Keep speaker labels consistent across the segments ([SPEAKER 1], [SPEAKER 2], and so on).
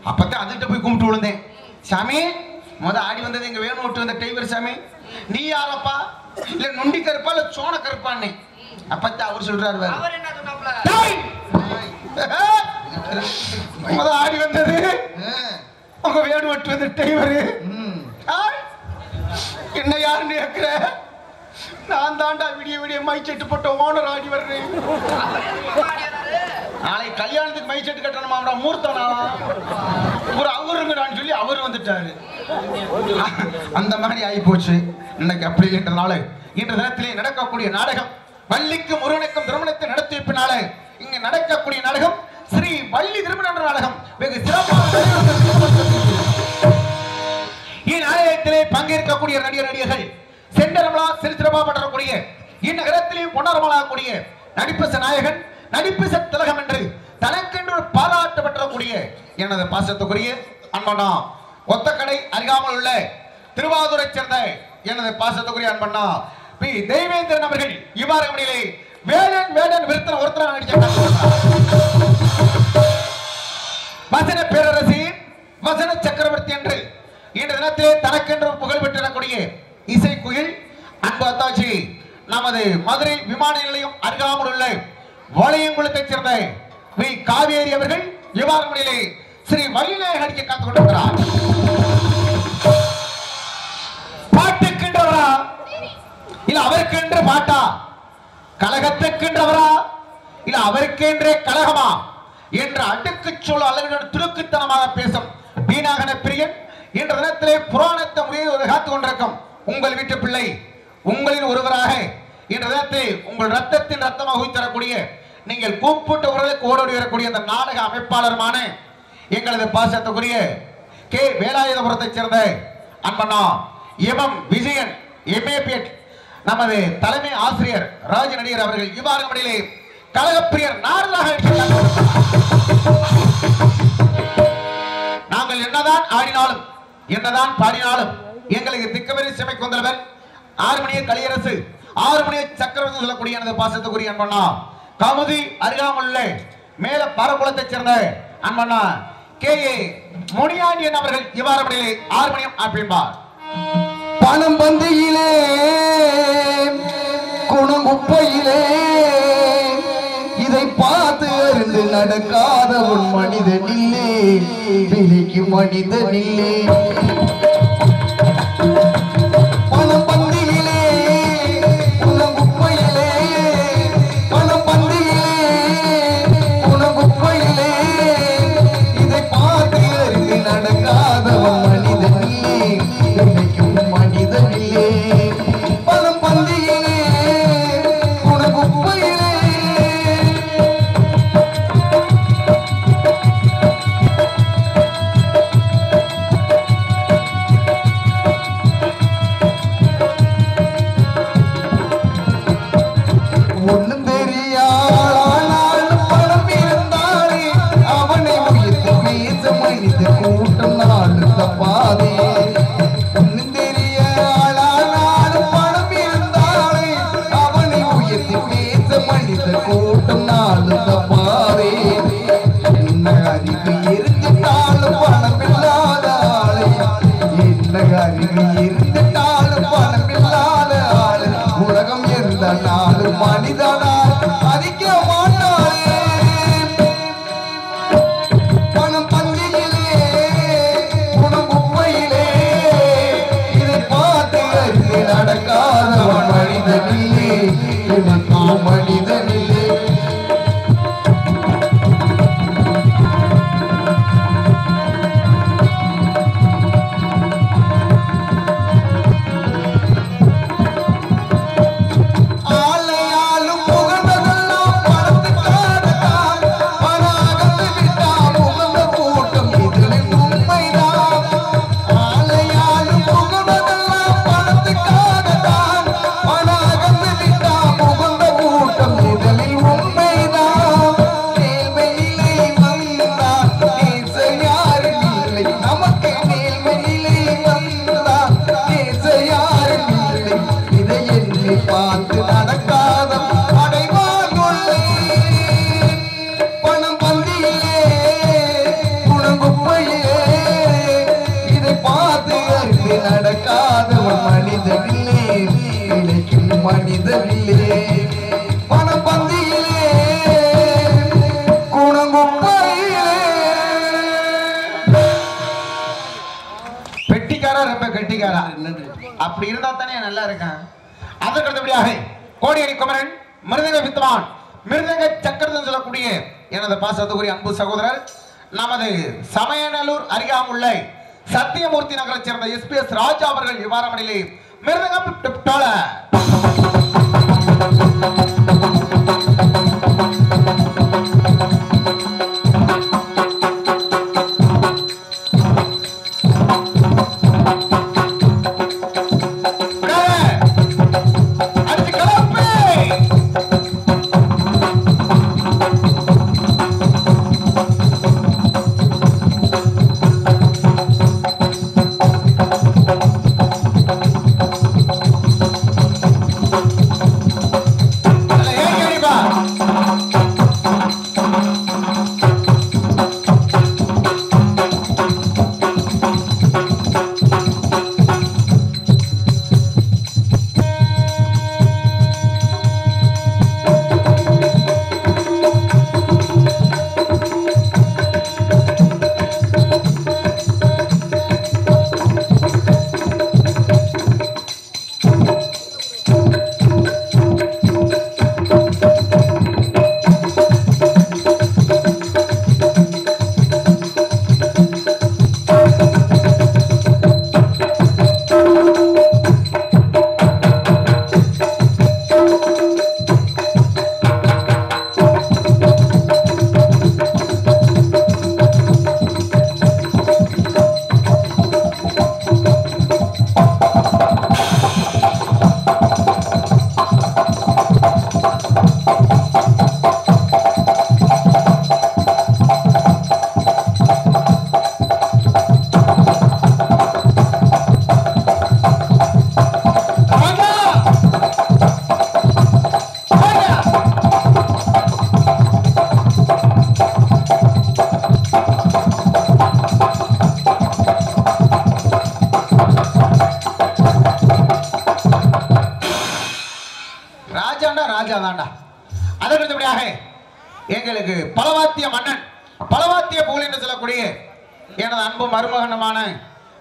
[SPEAKER 1] அப்பதான் அதுகிட்ட போய் கும்பிட்டு விழுந்தேன். சாமி முத ஆடி வந்தது எங்க வேணும் விட்டு வந்த டிரைவர் சாமி, நீ யாரப்பா? இல்ல நொண்டி கருப்பா இல்ல சோன கருப்பான்னு. அப்பதான் அவர் சொல்றாரு, முத ஆடி வந்தது உங்க வேணும் விட்டு வந்த டிரைவர். என்ன யாருன்னு கேக்குற? நான் தாண்டா விடிய விடிய மைச்செட்டு போட்ட ஓனர் ஆடி வர்றேன். நாளை கல்யாணத்துக்கு மைச்செட்டு கட்டணுமாடா, மூர்த்தம் ஒரு அவருங்கடான்னு சொல்லி அவரு வந்துட்டாரு. அந்த மாதிரி ஆகி போச்சு இன்னைக்கு. அப்படி என்றனால இன்று தினத்திலே நடக்கக்கூடிய நாடகம் வள்ளிக்கு முருகனுக்கும் திருமணத்தை நடத்தி வைப்பினால இங்க நடக்கக்கூடிய நாடகம் ஸ்ரீ வள்ளி திருமண நாடகம் வெகு சிறப்பாக இந்நாடகத்திலே பங்கேற்கக்கூடிய நடிகர்கள் செண்டரமலா சிறுசிறப்பா பற்றக்கூடிய இந்நகரத்திலேயும் பொன்னரமலாகக்கூடிய நடிப்பச நாயகன் நடிப்பச திலகம் என்று தனக்கென்று பாராட்டு பெற்றக்கூடிய எனது பாசத்துக்குரிய அன்பண்ணா ஒத்தக்கடை அருகாமல் உள்ள திருவாரூரை சேர்ந்த எனது பாசத்துக்குரிய அன்பண்ணா பி தெய்வேந்திரன் அவர்கள் இவ்வாறு மணியிலே வேடன் வேடன் விருத்தன ஒருத்தர நடிச்சாங்க. வசன பேரரசி வசன சக்கரவர்த்தி என்று இன்று தினத்திலே தனக்கென்று புகழ் பெற்றிருக்கக்கூடிய இசைக்குயில் அன்பு அத்தாச்சி நமது மதுரை விமான நிலையம் அருகாமல் உள்ள வாளையங்குளத்தைச் சேர்ந்த வி காவேரி அவர்கள் இவ்வாறு முறையிலே ஸ்ரீ வள்ளிநாயகன் நடிக்க காத்துக் கொண்டிருக்கிறார். பாட்டுக்கின்றவரா இல்ல அவருக்கென்று பாட்டா? கழகத்துக்கின்றவரா இல்ல அவருக்கென்றே கழகமா என்ற அடுக்கு சொல் அளவினர் துருக்குத்தனமாக பேசும் வீணாகன பிரியன் என்ற தினத்திலே புராணத்தை முறையை காத்துக் கொண்டிருக்கும் உங்கள் வீட்டு பிள்ளை உங்களின் ஒருவராக என்ற தினத்தை உங்கள் ரத்தத்தின் ரத்தமாக தரக்கூடிய நீங்கள் கூப்பிட்ட உறவுக்கு ஓடோடி வரக்கூடிய அந்த நாடக அமைப்பாளருமான எங்களது பாசத்துக்குரிய கே வேலாயுதபுரத்தைச் சேர்ந்த அன்பண்ணா எம் விஜயன் எம்ஏபிஎட் நமது தலைமை ஆசிரியர் ராஜ நடிகர் அவர்கள் இவ்வாறு முறையிலே கழகப்பிரியர் நாரதாக நாங்கள் என்னதான் ஆடினாலும் என்னதான் பாடினாலும் எங்களுக்கு திக்கவரி சிமை கொந்தளவர் 6 மணிய கலியரசு 6 மணிய சக்கரவர்த்தி சொல்லக்கூடிய எனது பாசத்துக்குரிய அன்பண்ணா கமுதி அருகாமுள்ள மேல பாரகுளத்தைச் சேர்ந்த அன்பண்ணா கே ஏ முனியாண்டியன் அவர்கள் இவ்வாறு முறையிலே 6 மணியம் ஆப்பிப்பார்.
[SPEAKER 2] பணம் பந்தியிலே குணம் குப்பையிலே இதை பார்த்து அறிந்து நடக்காத உன் மனிதனில்லே விழிக்கு மனிதனில்லே. பணம் பந்தியிலே குணம் குப்பையிலே பணம் பந்தியிலே குணம் குப்பையிலே இதை பார்த்து அறிந்து நடக்காத உன் மனிதனில்லே விழிக்கும் மனிதனில்லே. பணம் பந்தியிலே குணம் குப்பையிலே
[SPEAKER 1] ரொம்ப கெட்டிக்காரா. அப்படி இருந்தா தானே நல்லா இருக்கேன். அதற்கு அடுத்தபடியாக கோடியடி குமரன் மிருதங்க வித்வான் மிருதங்க சக்கரத்தில் சொல்லக்கூடிய எனது பாசத்துக்குரிய அன்பு சகோதரர் நமது சமயநல்லூர் அருகாமுள்ள சத்தியமூர்த்தி நகரைச் சேர்ந்த SPS ராஜா அவர்கள் விவாரமணிலே மிருதங்கம் எங்களுக்கு பலவாத்திய மன்னன் பலவாத்திய புகழ் என்று சொல்லக்கூடிய எனது அன்பு மருமகனமான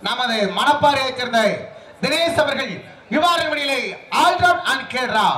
[SPEAKER 1] நமது மணப்பாறையைச் சேர்ந்த தினேஷ் அவர்கள் இவ்வாறு வழியிலே ஆல்ரவுண்ட் அண்ட் கேரா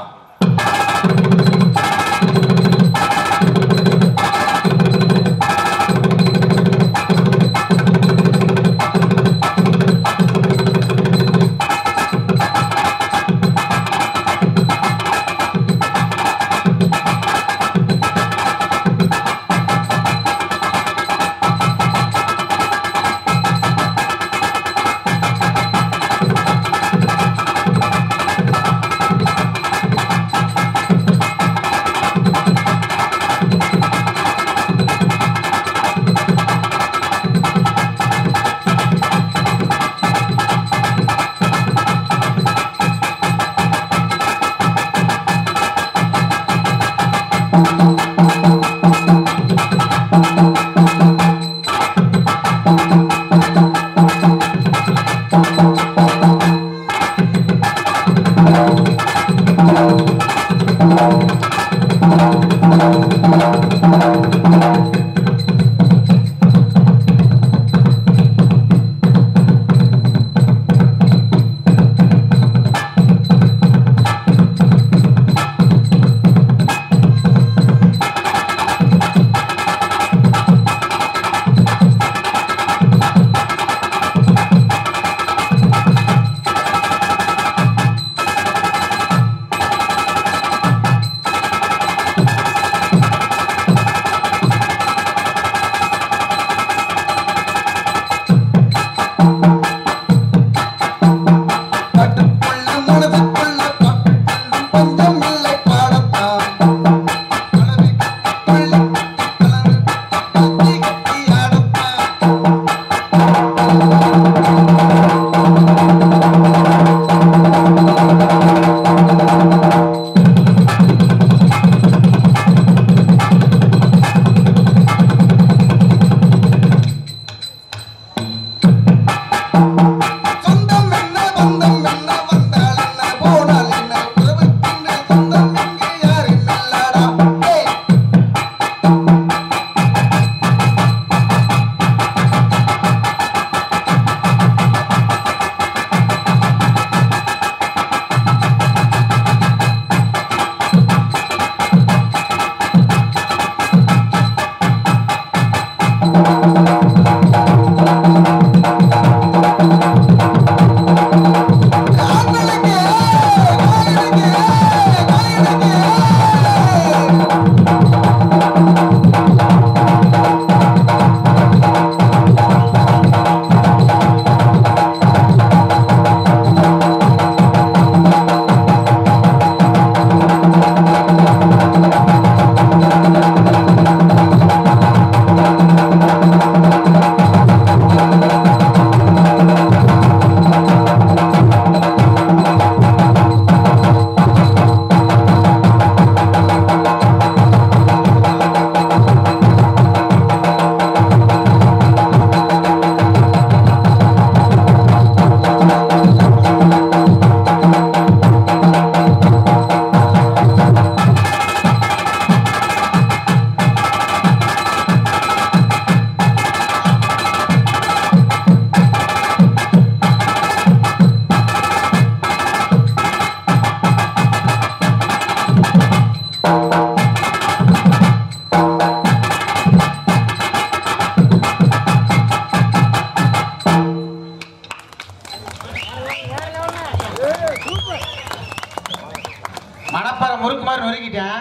[SPEAKER 1] மாதிரி நொறுக்கிட்டேன்.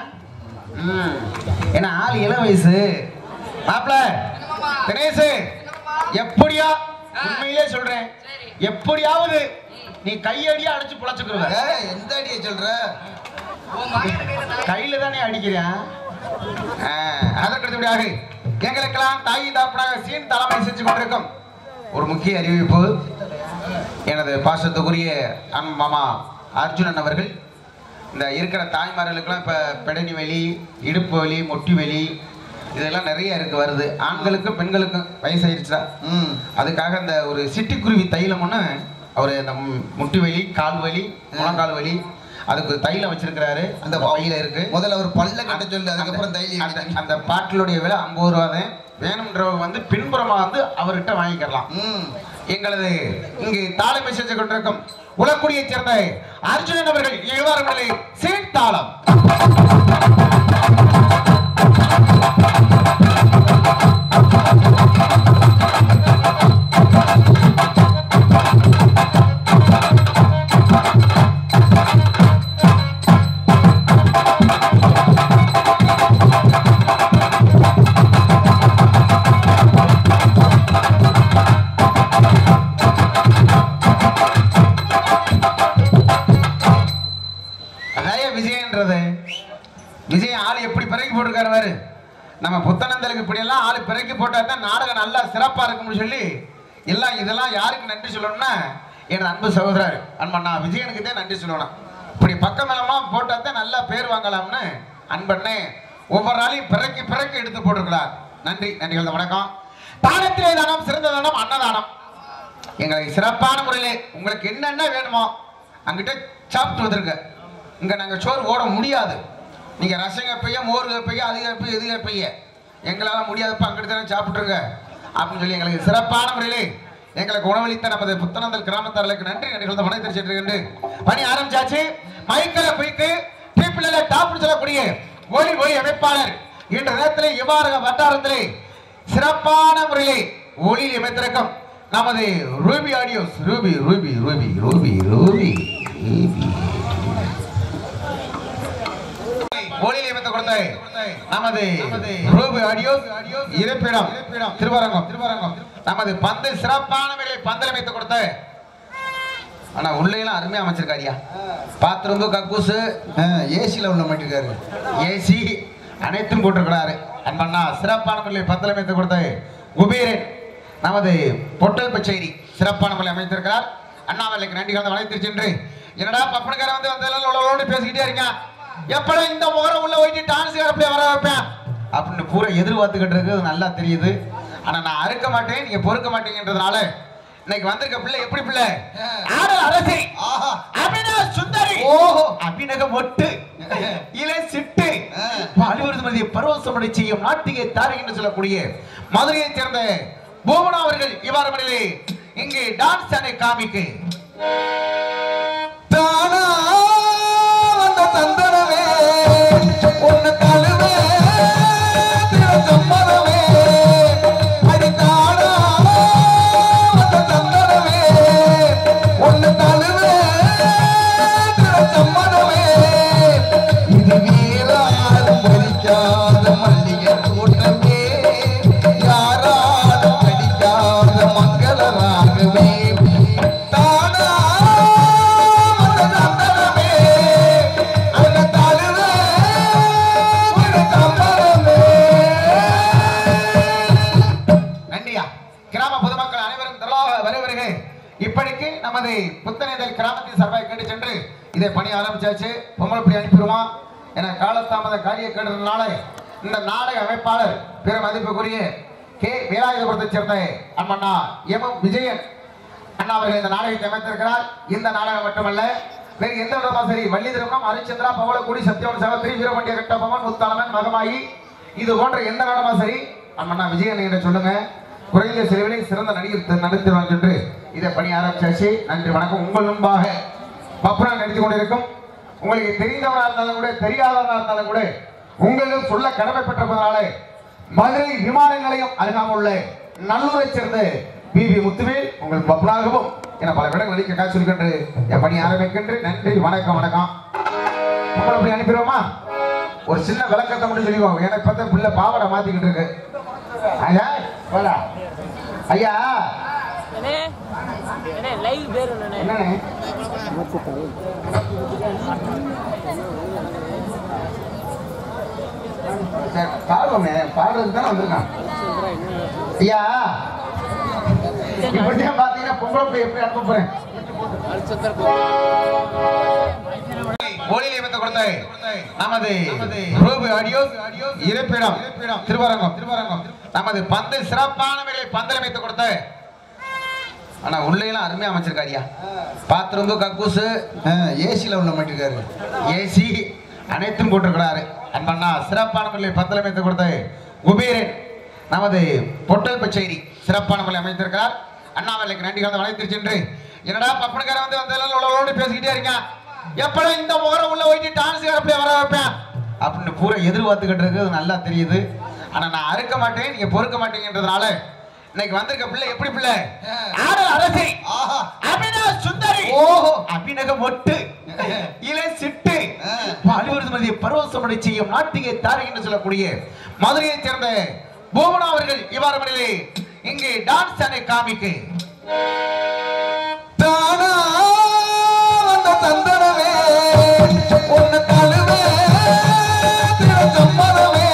[SPEAKER 1] ஏன்னா ஆள் இளம் வயசு. மாப்பிள்ள தினேஷ், எப்படியா உண்மையிலே சொல்றேன், எப்படியாவது நீ கையடியா அடிச்சு புழைச்சுக்குருவ.
[SPEAKER 2] எந்த அடியை சொல்ற?
[SPEAKER 1] கையில தானே அடிக்கிறேன். அதற்கடுத்தபடியாக எங்களுக்கெல்லாம் தாய் தாப்பனாக சீன் தலைமை செஞ்சு கொண்டிருக்கும் ஒரு முக்கிய அறிவிப்பு. எனது பாசத்துக்குரிய மாமா அர்ஜுனன் அவர்கள் இந்த இருக்கிற தாய்மார்களுக்கெல்லாம் இப்போ பிடனி வலி, இடுப்பு வலி, முட்டி வலி இதெல்லாம் நிறைய இருக்கு வருது. ஆண்களுக்கும் பெண்களுக்கும் வயசாயிருச்சா, அதுக்காக இந்த ஒரு சிட்டுக்குருவி தைலம் ஒன்று அவர் அந்த முட்டி வலி, கால் வலி, முழங்கால் வலி அதுக்கு தைலம் வச்சிருக்கிறாரு. அந்த வகையில இருக்கு.
[SPEAKER 2] முதல்ல ஒரு பல்ல கட்ட சொல்லு, அதுக்கப்புறம் தைலம்.
[SPEAKER 1] அந்த பாட்டிலுடைய விலை 50 ரூபா தான். வேணும்ன்றவங்க வந்து பின்புறமா வந்து அவர்கிட்ட வாங்கிக்கலாம். எங்களது இங்கு தாளம் செஞ்சு கொண்டிருக்கும் உலக்குடியைச் சேர்ந்த அர்ஜுனன் அவர்கள் எழுவார்களை சீர்தாளம். விஜய் ஆளு எப்படி பிறக்கி போட்டிருக்காரு. நம்ம புத்தனந்தலுக்கு இப்படியெல்லாம் ஆளு பிறக்கி போட்டா தான் நாடகம் நல்லா சிறப்பா இருக்கும்னு சொல்லி எல்லாம் இதெல்லாம் யாருக்கு நன்றி சொல்லணும்னா எனது அன்பு சகோதரர் அன்பண்ணா விஜயனுக்கு தான் நன்றி சொல்லணும். இப்படி பக்கமெல்லாம் போட்டா தான் நல்லா பேர் வாங்கலாம்னு அன்பண்ணே ஒவ்வொரு நாளையும் பிறக்கி பிறக்கி எடுத்து போட்டிருக்கிறார். நன்றி, நன்றிகள், வணக்கம். தானத்திலே தானம் சிறந்த தானம் அன்னதானம். எங்களுக்கு சிறப்பான முறையிலே உங்களுக்கு என்னென்ன வேணுமோ அங்கிட்ட சாப்பிட்டு வந்துருங்க. இங்க நாங்க சோறு ஓட முடியாது. நீங்க ரசங்க பைய, மோர் பைய, அதிக பைய, எதுக பைய எங்களால முடியாதப்ப அங்கிட்டு தானே சாப்பிட்டுருங்க அப்படின்னு சொல்லி எங்களுக்கு சிறப்பான முறையிலே எங்களுக்கு உணவளித்த நமது புத்தனந்தல் கிராமத்தார்களுக்கு நன்றி, நன்றிகள் மனை தெரிவிச்சிட்டு பணி ஆரம்பிச்சாச்சு. மைக்கல போய்க்கு டீப்பிள்ல டாப்னு சொல்லக்கூடிய ஒலி ஒலி அமைப்பாளர் என்ற நேரத்தில் இவ்வாறு வட்டாரத்திலே சிறப்பான முறையிலே ஒளியில் அமைத்திருக்கும் நமது Ruby audios. Ruby Ruby Ruby Ruby Ruby ஒளியில் அமைத்து கொடுத்த நமது ரூபி ஆடியோஸ் இருப்பிடம் திருவரங்கம். நமது பந்து சிறப்பான முறையிலே பந்தல் அமைத்து கொடுத்த ஆனா உள்ளேலாம் அருமையா அமைச்சிருக்காரியா. பாத்ரூம், கக்கூசு,
[SPEAKER 2] ஏசில உள்ள மாட்டிருக்காரு.
[SPEAKER 1] ஏசி அனைத்தும் போட்டிருக்கிறாரு. அன்பண்ணா சிறப்பான முறையில் பந்தல் அமைத்து கொடுத்த குபேரன் நமது பொட்டல் பச்சேரி சிறப்பான முறையில் அமைத்திருக்கிறார். அண்ணாமலைக்கு நன்றி கலந்து வளைத்து சென்று என்னடா பப்பனுக்கார வந்து வந்தெல்லாம் பேசிக்கிட்டே இருக்கான், எப்படா இந்த முகரம் உள்ள போயிட்டு டான்ஸ்கார பிள்ளை வர வைப்பேன் அப்படின்னு பூரா எதிர்பார்த்துக்கிட்டு இருக்கு. நல்லா தெரியுது. ஆனா நான் அறுக்க மாட்டேன், நீங்க பொறுக்க மாட்டேங்கன்றதுனால இன்னைக்கு வந்திருக்க பிள்ளை எப்படி பிள்ளை? ஆடல் அரசி, அபிநய சுந்தரி, அபிநக மொட்டு, இலை சிட்டு, பாலிவர்மதி பரவசமடை செய்யும் நாட்டிய தாரை என்று சொல்லக்கூடிய மதுரையைச் சேர்ந்த பூவனா அவர்கள் இவ்வாறு மணிலே இங்கே டான்ஸ் அணை காமிக்கு
[SPEAKER 2] தானா வந்த தந்தனவே ஒன்னு தழுவே சம்மதமே அடித்தானா வந்த தந்தனவே ஒன்னு தழுவே சம்மதமே இது வீராலும் பறிக்காத மல்லிகை தோட்டமே யாராலும் படிக்காத மங்களராகவே தானா
[SPEAKER 1] இப்படிக்கு நமது புத்தனேதல் கிராமத்தின் சார்பாக கேட்டு சென்று இதை பணி ஆரம்பிச்சாச்சு. பொம்மலப்படி அனுப்பிடுவோம். என காலத்தாமத காரிய கேட்டதுனால இந்த நாடக அமைப்பாளர் பிற மதிப்புக்குரிய கே வேலாயுதபுரத்தை சேர்ந்த அண்ணா எம் விஜயன் அண்ணா அவர்கள் இந்த நாடகத்தை அமைத்திருக்கிறார். இந்த நாடகம் மட்டுமல்ல, வேறு எந்த விதமா சரி வள்ளி திருமணம், ஹரிச்சந்திரா, பவளக்குடி, சத்தியவன் சகோதரி, வீரபாண்டிய கட்டபொம்மன், முத்தாளமன், மகமாயி இது போன்ற எந்த நாடகமா சரி அண்ணா விஜயன் என்று சொல்லுங்க. குறைந்த செலவிலே சிறந்த நடிகர் நடத்திடுவாங்க என்று இதை பணி ஆரம்பிச்சாச்சு. நன்றி, வணக்கம். உங்கள் முன்பாக பப்ரா நடித்துக் கொண்டிருக்கும் உங்களுக்கு தெரிந்தவராக இருந்தாலும் கூட தெரியாதவராக இருந்தாலும் கூட உங்களும் சொல்ல கடமைப்பட்டிருப்பதனால மதுரை விமான நிலையம் அருகாமல் உள்ள நல்லூரை சேர்ந்த பிபி முத்துவேல் உங்கள் பப்ராகவும் என பல விடங்கள் நடிக்க காட்சி என் பணி ஆரம்பிக்கின்ற. நன்றி, வணக்கம். வணக்கம். உங்களை அப்படி அனுப்பிடுவோமா? ஒரு சின்ன விளக்கத்தை மட்டும் சொல்லிக்கோங்க. எனக்கு பார்த்தா பிள்ளை பாவாடை மாத்திக்கிட்டு இருக்கு. ஐயா போடா ஐயா என்னண்ணே பாடுவோமே, பாடுறதுக்கு தானே வந்திருக்கான். ஐயா இப்படிதான் பாத்தீங்கன்னா பொம்பளை போய் எப்படி அனுப்ப போறேன். ஒளியில் அமைத்து கொடுத்த நமது ரூபி ஆடியோ இருப்பிடம் திருவரங்கம் நமது பந்து சிறப்பான முறையில் பந்தல் அமைத்து கொடுத்த. ஆனா உள்ளேலாம் அருமையா அமைச்சிருக்காரியா. பாத்ரூம் கக்கூசு
[SPEAKER 2] ஏசில உள்ள மாட்டிருக்காரு.
[SPEAKER 1] ஏசி அனைத்தும் போட்டிருக்கிறாரு. அன்பண்ணா சிறப்பான முறையில் பந்தல் அமைத்து கொடுத்த குபேரன் நமது பொட்டல் பச்சேரி சிறப்பான முறையில் அமைத்திருக்கிறார். அண்ணாமலைக்கு நன்றி கலந்து வளைத்து சென்று என்னடா பப்பனுக்கார வந்து பேசிக்கிட்டே இருக்கான். எப்படா இந்த முகரம் உள்ள போயிட்டு டான்ஸ் அப்படியே வர வைப்பேன் அப்படின்னு பூரா எதிர்பார்த்துக்கிட்டு இருக்கு. நல்லா தெரியுது. ஆனா நான் அறுக்க மாட்டேன், நீங்க பொறுக்க மாட்டேங்கன்றதுனால இன்னைக்கு வந்திருக்க பிள்ளை எப்படி பிள்ளை ஆடல் அரசி அபிநவ சுந்தரி அபிநக மொட்டு இலை சிட்டு பாலிவர்மதி பரவசமடை செய்யும் நாட்டிய தாரை என்று சொல்லக்கூடிய மதுரையைச் சேர்ந்த பூமனா அவர்கள் இவ்வாறு மணிலே இங்கே டான்ஸ் அணை காமிக்கு
[SPEAKER 2] தானா வந்த தந்தனவே உன்னை தழுவே சம்மதமே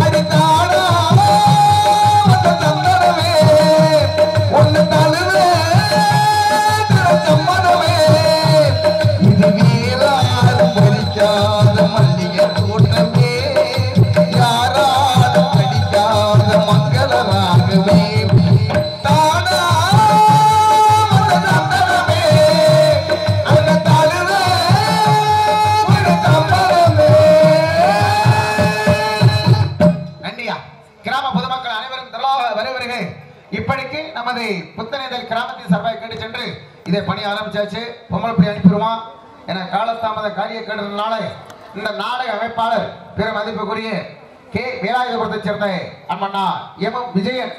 [SPEAKER 2] அடி தானா வந்த தந்தனவே உன்னை தழுவே சம்மதமே இது வீராலும் பறிக்காத மல்லிகை தோட்டமே யாராலும் அடிக்காத மங்களராகவே தானா
[SPEAKER 1] இப்படிக்கு நமது புத்தனேதல் கிராமத்தின் சார்பாக கேட்டு சென்று இதை பணி ஆரம்பிச்சாச்சு. பொம்பளை பணி அனுப்பிடுமா என காலத்தாமத காரிய கேட்டதுனால இந்த நாடக அமைப்பாளர் பிற மதிப்புக்குரிய கே வேலாயுதபுரத்தை சேர்ந்த அண்ணா எம் விஜயன்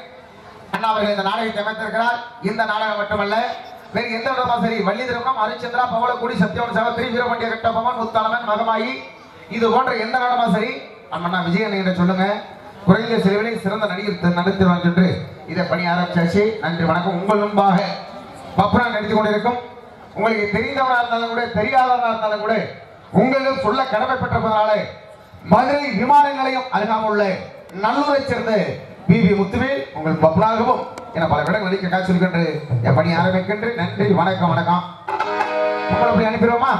[SPEAKER 1] அண்ணா அவர்கள் இந்த நாடகத்தை அமைத்திருக்கிறார். இந்த நாடகம் மட்டுமல்ல வேறு எந்த விடமா சரி வள்ளி திருமணம் அரிச்சந்திரா பவளக்குடி சத்தியவன் சவத்திரி வீரமண்டிய கட்டபவன் முத்தாளமன் மகமாயி இது போன்ற எந்த நாடகமா சரி அண்ணா விஜயன் என்று சொல்லுங்க. குறைந்த செலவிலே சிறந்த நடிகர் நடத்துவாங்க என்று இதை பணி ஆரம்பிச்சாச்சு. நன்றி வணக்கம். உங்கள் முன்பாக பப்ரா நடித்துக் கொண்டிருக்கும் உங்களுக்கு தெரிந்தவராக இருந்தாலும் கூட தெரியாதவராக இருந்தாலும் கூட உங்களும் சொல்ல கடமைப்பட்டிருப்பதனால மதுரை விமான நிலையம் அருகாமல் உள்ள நல்லூரை சேர்ந்த பிபி முத்துவேல் உங்கள் பப்ராகவும் என பல இடங்கள் நடிக்க காட்சி இருக்கின்ற என் பணி ஆரம்பிக்கின்ற. நன்றி வணக்கம். வணக்கம். உங்களை அப்படி அனுப்பிடுவோமா?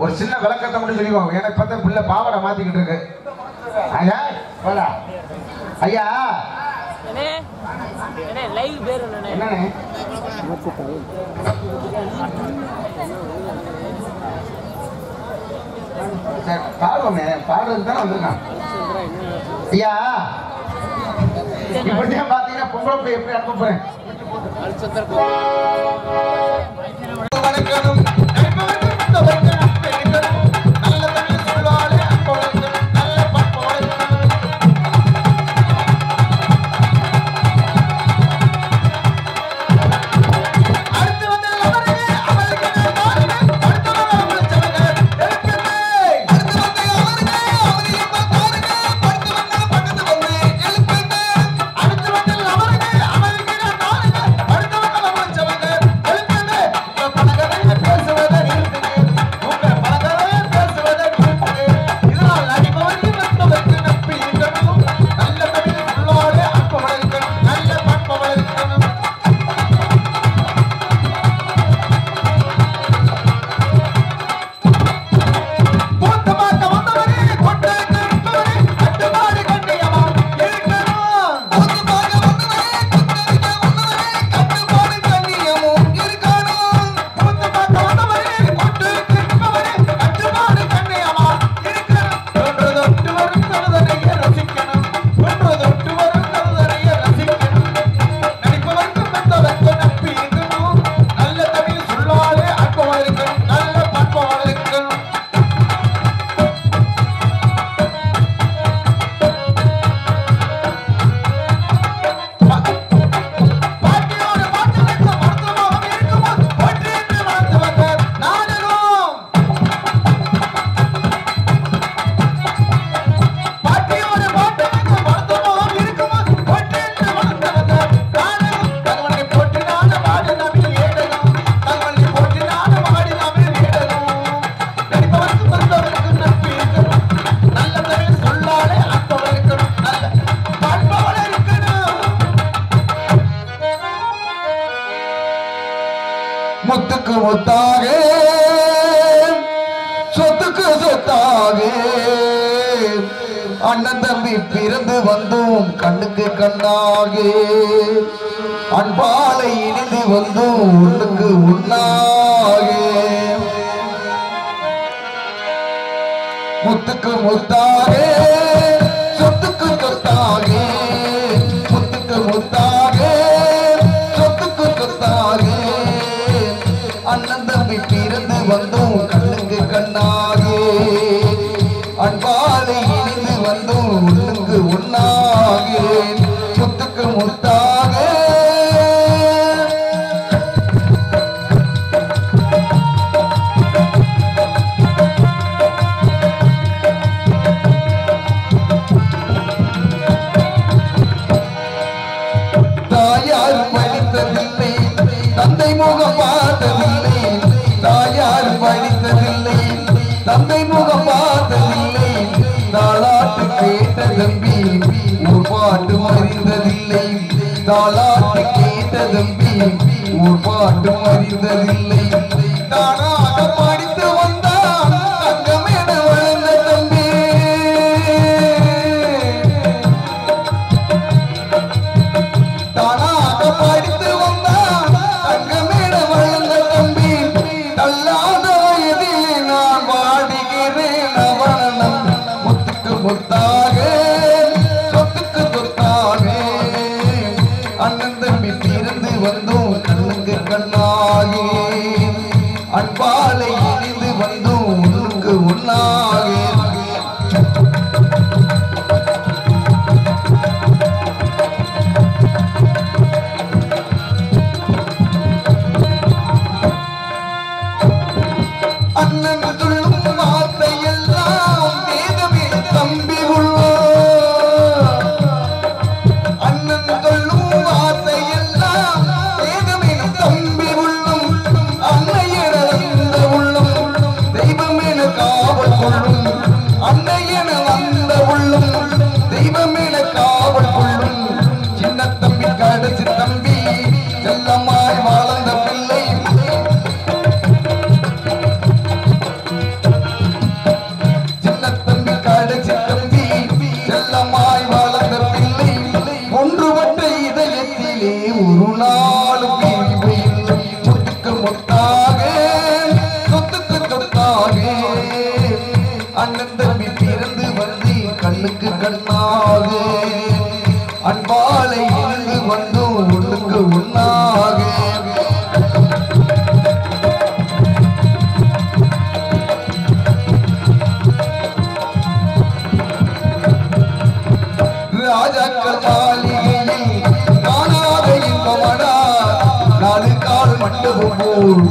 [SPEAKER 1] ஒரு சின்ன விளக்கத்தை மட்டும் சொல்லிக்கோங்க. எனக்கு பார்த்தா பிள்ளை பாவாடை மாத்திக்கிட்டு இருக்கு. ஐயா போடா ஐயா என்னண்ணே பாடுவோமே, பாடுறதுக்கு தானே வந்திருக்கான். ஐயா இப்படிதான் பாத்தீங்கன்னா பொம்பளை போய் எப்படி அனுப்ப போறேன். பேசுவது
[SPEAKER 2] முத்துக்கு முத்தாக சொத்துக்கு சொத்தாக அண்ணன் தம்பி பிறந்து வந்தோம் கண்ணுக்கு கண்ணாக அன்பாலை இணைந்து வந்தோம் ஒண்ணுக்கு ஒண்ணாக முத்துக்கு முத்தாக சொத்துக்கு சொத்தாக முத்துக்கு முத்தாக சொத்துக்கு சொத்தாக அண்ணன் தம்பி பிறந்து வந்தோம் கண்ணுக்கு கண்ணாக அன்பாலை இணைந்து வந்தோம் ஒண்ணுக்கு ஒண்ணாக முத்துக்கு முத்தாக தாயார் படித்ததில்லை தந்தை முகம் பார்த்ததில்லை தாயார் படித்ததில்லை தந்தை முகம் பார்த்ததில்லை தாளாட்டு கேட்ட தம்பி ஒரு பாட்டு அறிந்ததில்லை தாளாட்டு கேட்ட தம்பி ஒரு பாட்டு அறிந்ததில்லை தானாக படித்து வந்தான் தங்கமேட வளர்ந்த தம்பி தானாக படித்து வந்தான் தங்கமேட வளர்ந்த தம்பி தள்ளாத வயதிலே நான் வாடுகிறேன் அவனம் முத்துக்கு முத்தாக சொத்துக்கு சொத்தாக அண்ணன் தம்பி பிறந்து வந்தோம் கண்ணுக்கு கண்ணாகி அன்பாலை இணைந்து வந்தோம் ஒண்ணுக்கு ஒண்ணாக அண்ணன் சொல்லும் வார்த்தை எல்லாம் வேதமே தம்பி அண்ணன் சொல்லும் வார்த்தை எல்லாம் வேதமே தம்பி உள்ளம் அன்னையன வந்த உள்ளம் தெய்வமென காவல் கொள்ளும் அன்னையன வந்த உள்ளம் தெய்வமென காவல் கொள்ளும் சின்ன தம்பி கடைசி தம்பி செல்லமாய் வாழ்ந்த பிள்ளை கடைசி தம்பி செல்லமாய் வளர்ந்த பிள்ளை ஒன்றுபட்ட இதயத்திலே ஒரு நாளும் பிரிவு இல்லை முத்துக்கு முத்தாக சொத்துக்கு சொத்தாக அண்ணன் தம்பி பிறந்து வந்து கண்ணுக்கு கண்ணாக அன்பாலை இருந்து வந்தோம் ஒண்ணுக்கு ஒண்ணாக ராஜாக்கள் மாளிகையில் காணாத இன்பமடா நாலு கால் மண்டபம் போல்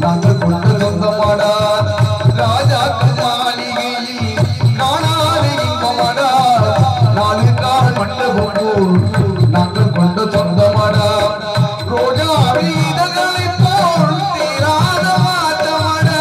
[SPEAKER 2] நாங்கள் கொண்ட சொந்தமடா ராஜாக்கள் மாளிகையில் காணாத இன்பமடா நாலு கால் மண்டபம் போல் நாங்கள் கொண்ட சொந்தமடா ரோஜா இதழ்களை போல் தீராத மாற்றமடா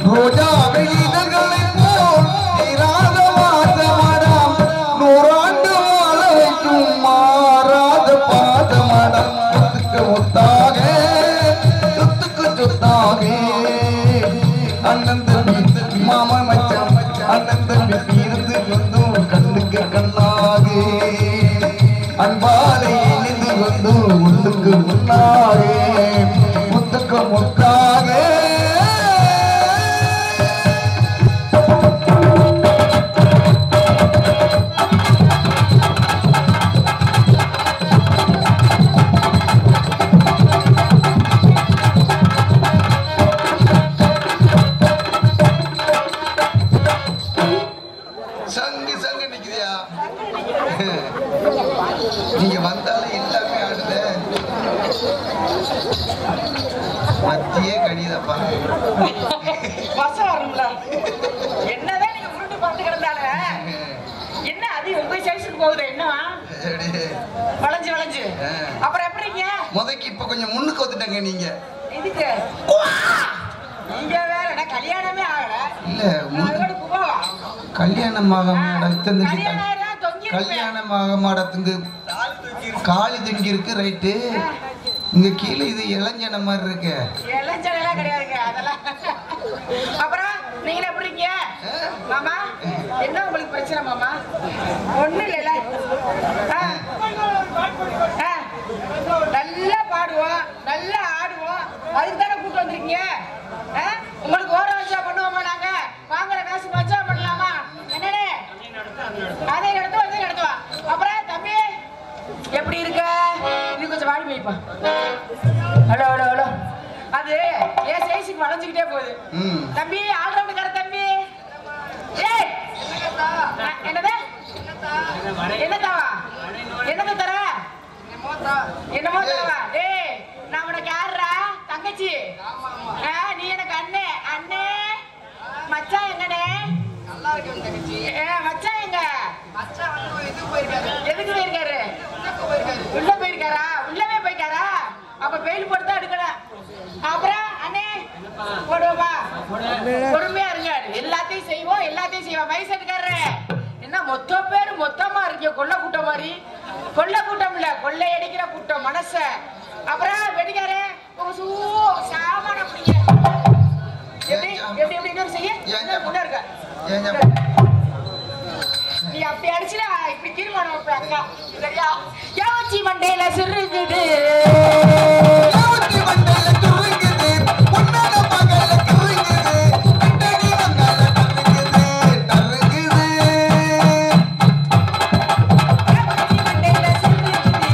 [SPEAKER 2] ரோஜா இதழ்களை போல் தீராத மாற்றமடம் நூறாண்டு வாழ வைக்கும் மாறாத பாதமடம் முத்துக்கு முத்தாக சொத்துக்கு சொத்தாக அண்ணன் தம்பி மாமன் மச்சான் அண்ணன் தம்பி இருந்து வந்தோம் கண்ணுக்கு கண்ணாக அன்பாலை இணைந்து வந்தோம் ஒண்ணுக்கு ஒண்ணாக முத்துக்கு முத்தாக சங்கு சங்கு நிக்குதியா நீங்க வந்தாலே எல்லாமே ஆடுது மத்தியே கடிதப்பா
[SPEAKER 3] பசம் வரும்ல என்னதான் நீங்க உருட்டு பார்த்து கிடந்தால என்ன அது உங்க சைஸுக்கு போகுது என்னவா வளைஞ்சு வளைஞ்சு அப்புறம் எப்படிங்க
[SPEAKER 2] முதக்கு இப்ப கொஞ்சம் முன்னுக்கு வந்துட்டங்க நீங்க
[SPEAKER 3] இதுக்கு நீங்க வேற என்ன கல்யாணமே ஆகல
[SPEAKER 2] இல்ல
[SPEAKER 3] கல்யாணமாக மாட
[SPEAKER 2] கல்யாணமாக மாடத்துக்கு காளி தொங்கி இருக்கு ரைட்டு. இங்க கீழே இது இளஞ்சன மாதிரி இருக்கு.
[SPEAKER 3] இளஞ்சனெல்லாம் கிடையாதுங்க அதெல்லாம். அப்புறம் நீங்க எப்படி இருக்கீங்க மாமா? என்ன உங்களுக்கு பிரச்சனை மாமா? ஒண்ணு இல்லைல்ல. நல்லா பாடுவோம், நல்லா ஆடுவோம், அதுக்கு தானே கூட்டு வந்திருக்கீங்க. உங்களுக்கு ஓர வச்சா பண்ணுவோமா? நாங்க வாங்குற காசு வச்சா பண்ணலாமா? என்னன்னு அதை நடத்துவோம், இதை நடத்துவோம். அப்புறம் தம்பி எப்படி இருக்க? இன்னும் கொஞ்சம் வாடி போய்ப்பா. Hello hello hello. அது ஏன் சைஸுக்கு வளைஞ்சுக்கிட்டே போகுது. தம்பி ஆல்ரவுண்டுக்கார தம்பி. ஏய் என்னது? என்னதாவா? என்னது தர? என்னமோ தரவா? ஏய் நான் உனக்கு யாருடா? தங்கச்சி. நீ எனக்கு அண்ணே. அண்ணே மச்சான் எங்கனே? மச்சான் எங்க? எதுக்கு போயிருக்காரு? உள்ள போயிருக்காரா? உள்ளவே போயிட்டாரா? அப்ப பெயில் போட்டு தான் எடுக்கணும். அப்புறம் அண்ணே போடுவோமா? பொறுமையா இருங்க, எல்லாத்தையும் செய்வோம், எல்லாத்தையும் செய்வோம். வயசுக்காரரு என்ன மொத்த பேரு மொத்தமா இருக்கீங்க? கொள்ள கூட்டம் மாதிரி. கொள்ள கூட்டம் இல்ல, கொள்ளை அடிக்கிற கூட்டம் மனச. அப்புறம் வெடிக்காரு சாமான பிடிங்க. எப்படி எப்படி எப்படி இன்னொரு செய்ய முன்ன இருக்க. நீ அப்படி அடிச்சுனா இப்படி தீர்மானம் வைப்பேன் அக்கா. சரியா? யோசி மண்டையில சிறுகுது, யோசி மண்டையில துருங்குது, உன்னால பகல குறுங்குது, அட்டடி வந்தால தருங்குது தருங்குது. யோசி மண்டையில சிறுகுது,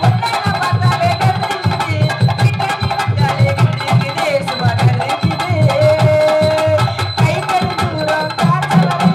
[SPEAKER 3] உன்னால பார்த்தாலே கருங்குது, கிட்டடி வந்தாலே குறுங்குது, சும்மா கருங்குது. கை கருங்குறோம் காற்றவரை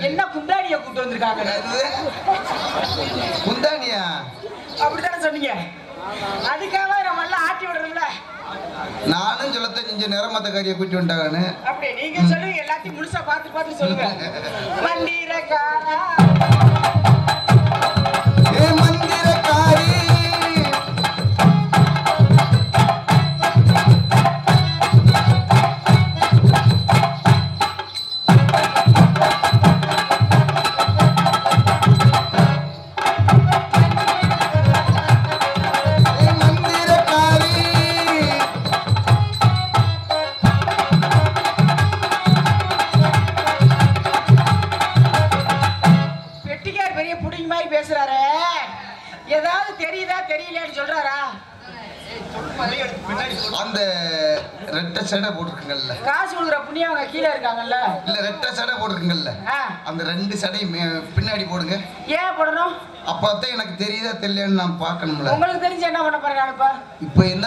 [SPEAKER 3] என்ன குந்தாணிய கூட்டு வந்திருக்காங்க?
[SPEAKER 2] குந்தாணியா?
[SPEAKER 3] அப்படித்தானே சொன்னீங்க. அதுக்காக நம்ம எல்லாம் ஆட்டி விடுறோம்ல.
[SPEAKER 2] நானும் சொல்லத்த செஞ்ச நேரமத்த காரியை கூட்டி வந்துட்டாங்கன்னு.
[SPEAKER 3] அப்படி நீங்க சொல்லுங்க, எல்லாத்தையும் முழுசா பார்த்து பார்த்து சொல்லுங்க. மந்திரக்காரா
[SPEAKER 2] ஏ மந்திரக்காரி
[SPEAKER 3] சொல்றாரா?
[SPEAKER 2] அந்த ரெட்டை சடை போட்டிருக்குங்கல்ல,
[SPEAKER 3] காசு கொடுக்குற புண்ணியம் அவங்க கீழே இருக்காங்கல்ல.
[SPEAKER 2] இல்ல ரெட்டை சடை போட்டிருக்குங்கல்ல, அந்த 2 சடையும் பின்னாடி போடுங்க.
[SPEAKER 3] ஏன் போடணும்?
[SPEAKER 2] அப்பதான் எனக்கு தெரியுதா தெரியலன்னு நான் பார்க்கணும்ல.
[SPEAKER 3] உங்களுக்கு தெரிஞ்சு என்ன பண்ண போறாங்க?
[SPEAKER 2] இப்ப என்ன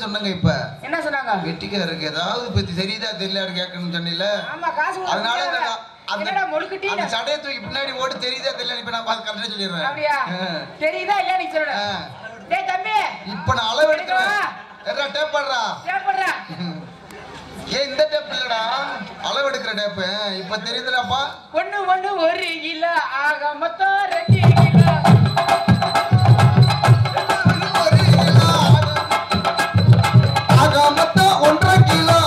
[SPEAKER 2] சொன்னாங்க? இப்ப
[SPEAKER 3] என்ன சொன்னாங்க?
[SPEAKER 2] வெட்டிக்காருக்கு ஏதாவது பத்தி தெரியுதா தெரியல கேட்கணும்னு சொன்னீங்கல்ல.
[SPEAKER 3] ஆமா, காசு
[SPEAKER 2] அதனால
[SPEAKER 3] என்னடா முழுக்கிட்டீ
[SPEAKER 2] அந்த சடையை தூக்கி பின்னாடி ஓடி தெரியுதா தெரியல இப்ப நான் பார்த்து கரெக்டா சொல்லிடுறேன்.
[SPEAKER 3] அப்படியா? தெரியுதா இல்லையா நீ சொல்லுடா. டேய் தம்பி,
[SPEAKER 2] இப்ப நான் அளவு எடுக்கிறேன். எடா டேப் பண்றா.
[SPEAKER 3] டேப் பண்றா.
[SPEAKER 2] ஏய் இந்த டேப் இல்லடா, அளவு எடுக்கிற டேப். இப்ப தெரியுதுலப்பா.
[SPEAKER 3] 1 1 கிலோ ஆக மொத்தம் 2 கிலோ.
[SPEAKER 2] ஆக மொத்தம் 1.5 கிலோ.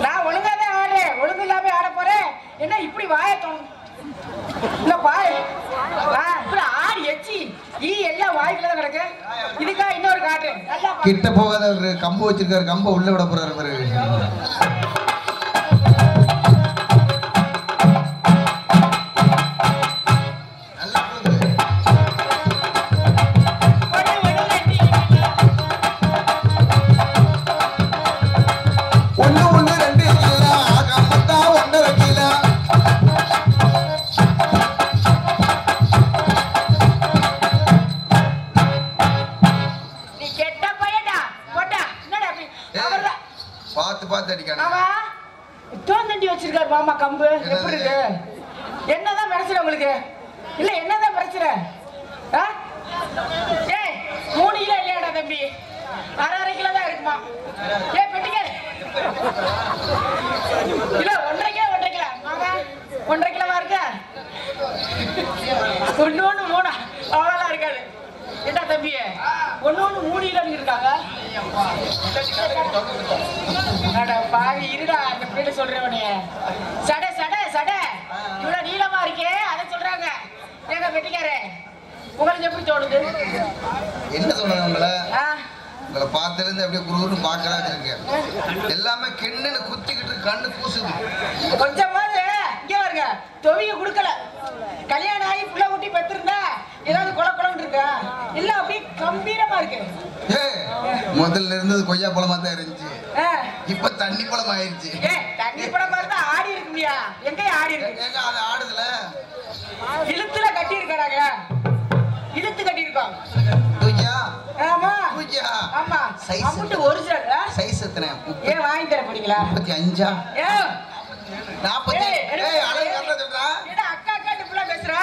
[SPEAKER 3] நான் ஒழுங்காதான் ஆடுறேன், ஒழுங்கு இல்லாம ஆட போறேன். என்ன இப்படி வாயை தோணும் இல்ல பாய் இப்படி ஆடி எச்சி எல்லாம் வாய்க்குள்ள தான் கிடக்கு. இதுக்கா இன்னொரு காட்டு நல்லா
[SPEAKER 2] கிட்ட போகாத ஒரு கம்பு வச்சிருக்காரு, கம்ப உள்ள விட போறாரு பாரு.
[SPEAKER 3] மாமா கம்பு எப்படி இருக்கு? என்னதான் பிரச்சனை உங்களுக்கு? இல்ல என்னதான் பிரச்சனை? 3 கிலோ இல்லையாடா தம்பி? 1/2 கிலோ தான் இருக்குமா? பெட்டிக்காரு இல்ல 1.5 கிலோ மாமா 1.5 கிலோவா இருக்க? 1 1 3 அவ்வளவுதான் இருக்காது. என்ன தம்பி 1 1 3 கிலோ இருக்காங்க? பாவி இருடா, அந்த பிள்ளை சொல்றவனே சடை சடை சடை இவ்வளவு நீளமா இருக்கே அதை சொல்றாங்க. ஏங்க வெட்டிக்காரே, உங்களுக்கு எப்படி தோணுது?
[SPEAKER 2] என்ன சொல்றாங்க உங்களை பார்த்ததுல இருந்து அப்படியே குருன்னு பாக்கறாங்க இருக்கேன். எல்லாமே கிண்ணன குத்திக்கிட்டு கண்ணு கூசுது.
[SPEAKER 3] கொஞ்சமாவது இங்க பாருங்க, தொவிய குடுக்கல. கல்யாணம் ஆகி புள்ள குட்டி பெத்திருந்தா ஏதாவது குளக்குளம் இருக்கா? இல்ல அப்படியே கம்பீரமா இருக்கு.
[SPEAKER 2] முதல்ல இருந்தது கொய்யா பழமா தான் இருந்துச்சு, இப்ப தண்ணி பழம் ஆயிருச்சு.
[SPEAKER 3] தண்ணி பழமா இருந்தா ஆடி இருக்குமியா? எங்க ஆடி இருக்கு?
[SPEAKER 2] அது ஆடுதுல
[SPEAKER 3] இழுத்துல கட்டி இருக்காங்க, இழுத்து கட்டி இருக்கோம். ஆமா ஆமா, அம்புட்டு ஒரிஜினல்.
[SPEAKER 2] சைஸ் எத்தனை?
[SPEAKER 3] ஏன் வாங்கி தர போறீங்களா?
[SPEAKER 2] 35 40.
[SPEAKER 3] ஏடா அக்கா அக்காட்டு புள்ள பேசுறா.